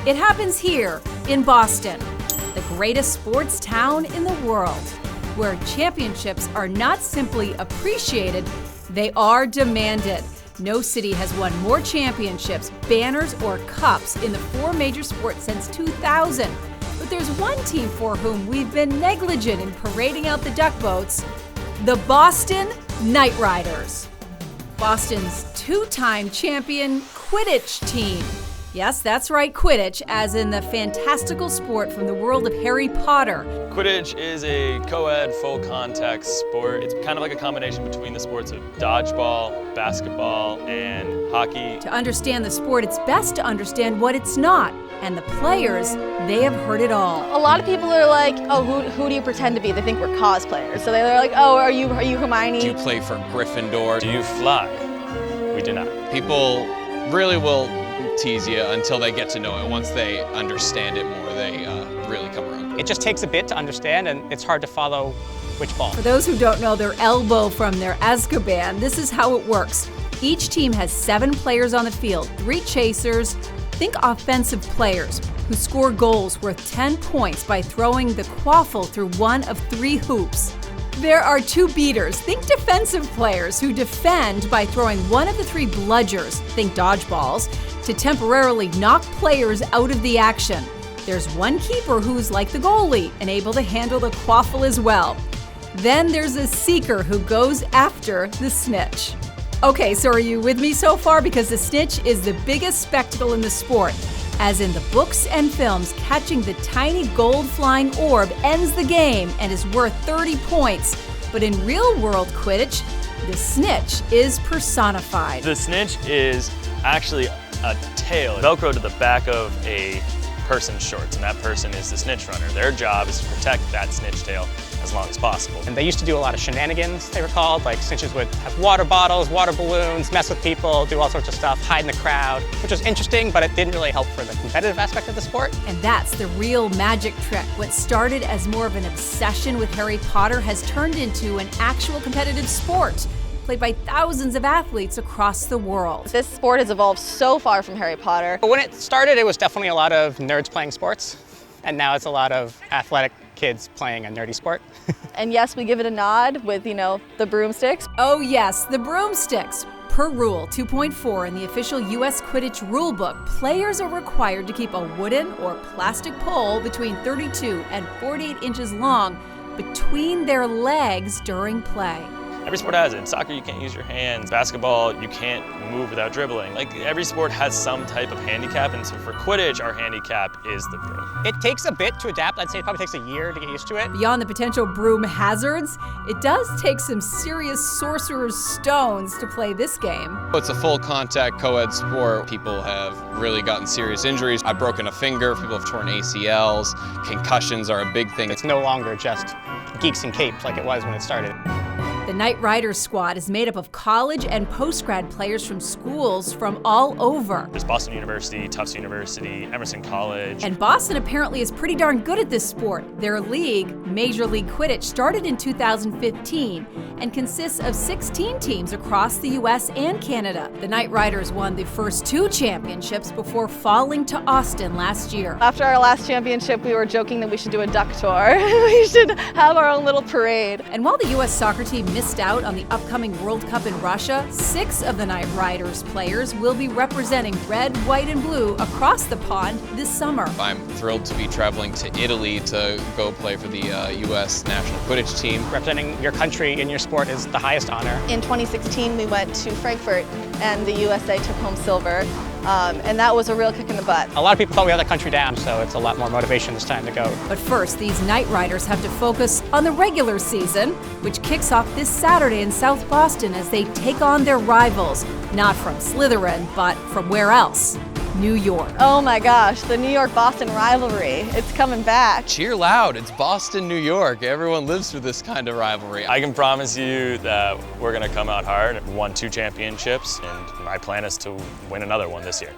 It happens here in Boston, the greatest sports town in the world, where championships are not simply appreciated, they are demanded. No city has won more championships, banners, or cups in the 4 major sports since 2000. But there's one team for whom we've been negligent in parading out the duck boats, the Boston Knight Riders. Boston's 2-time champion Quidditch team. Yes, that's right, Quidditch, as in the fantastical sport from the world of Harry Potter. Quidditch is a co-ed, full-contact sport. It's kind of like a combination between the sports of dodgeball, basketball, and hockey. To understand the sport, it's best to understand what it's not. And the players, they have heard it all. A lot of people are like, oh, who do you pretend to be? They think we're cosplayers. So they're like, oh, are you Hermione? Do you play for Gryffindor? Do you fly? We do not. People really will tease you until they get to know it. Once they understand it more, they really come around. It just takes a bit to understand, and it's hard to follow which ball. For those who don't know their elbow from their Azkaban, this is how it works. Each team has 7 players on the field, 3 chasers. Think offensive players who score goals worth 10 points by throwing the quaffle through one of 3 hoops. There are 2 beaters. Think defensive players who defend by throwing one of the 3 bludgers, think dodgeballs, to temporarily knock players out of the action. There's 1 keeper who's like the goalie and able to handle the quaffle as well. Then there's a seeker who goes after the snitch. Okay, so are you with me so far? Because the snitch is the biggest spectacle in the sport. As in the books and films, catching the tiny gold flying orb ends the game and is worth 30 points. But in real-world Quidditch, the snitch is personified. The snitch is actually a tail, Velcro to the back of a person's shorts, and that person is the snitch runner. Their job is to protect that snitch tail as long as possible. And they used to do a lot of shenanigans, they were called. Like snitches would have water bottles, water balloons, mess with people, do all sorts of stuff, hide in the crowd, which was interesting, but it didn't really help for the competitive aspect of the sport. And that's the real magic trick. What started as more of an obsession with Harry Potter has turned into an actual competitive sport, played by thousands of athletes across the world. This sport has evolved so far from Harry Potter. But when it started, it was definitely a lot of nerds playing sports, and now it's a lot of athletic kids playing a nerdy sport. And yes, we give it a nod with, the broomsticks. Oh yes, the broomsticks. Per Rule 2.4 in the official U.S. Quidditch rulebook, players are required to keep a wooden or plastic pole between 32 and 48 inches long between their legs during play. Every sport has it. In soccer, you can't use your hands. Basketball, you can't move without dribbling. Like, every sport has some type of handicap, and so for Quidditch, our handicap is the broom. It takes a bit to adapt. I'd say it probably takes a year to get used to it. Beyond the potential broom hazards, it does take some serious sorcerer's stones to play this game. It's a full contact co-ed sport. People have really gotten serious injuries. I've broken a finger, people have torn ACLs, concussions are a big thing. It's no longer just geeks and capes like it was when it started. The Knight Riders squad is made up of college and post-grad players from schools from all over. There's Boston University, Tufts University, Emerson College. And Boston apparently is pretty darn good at this sport. Their league, Major League Quidditch, started in 2015 and consists of 16 teams across the US and Canada. The Knight Riders won the first 2 championships before falling to Austin last year. After our last championship, we were joking that we should do a duck tour. We should have our own little parade. And while the US soccer team missed out on the upcoming World Cup in Russia, 6 of the Knight Riders players will be representing red, white, and blue across the pond this summer. I'm thrilled to be traveling to Italy to go play for the U.S. national Quidditch team. Representing your country in your sport is the highest honor. In 2016, we went to Frankfurt, and the USA took home silver. And that was a real kick in the butt. A lot of people thought we had the country down, so it's a lot more motivation this time to go. But first, these Knight Riders have to focus on the regular season, which kicks off this Saturday in South Boston as they take on their rivals, not from Slytherin, but from where else? New York. Oh my gosh, the New York-Boston rivalry. It's coming back. Cheer loud, it's Boston, New York. Everyone lives through this kind of rivalry. I can promise you that we're going to come out hard. We've won 2 championships, and my plan is to win another one this year.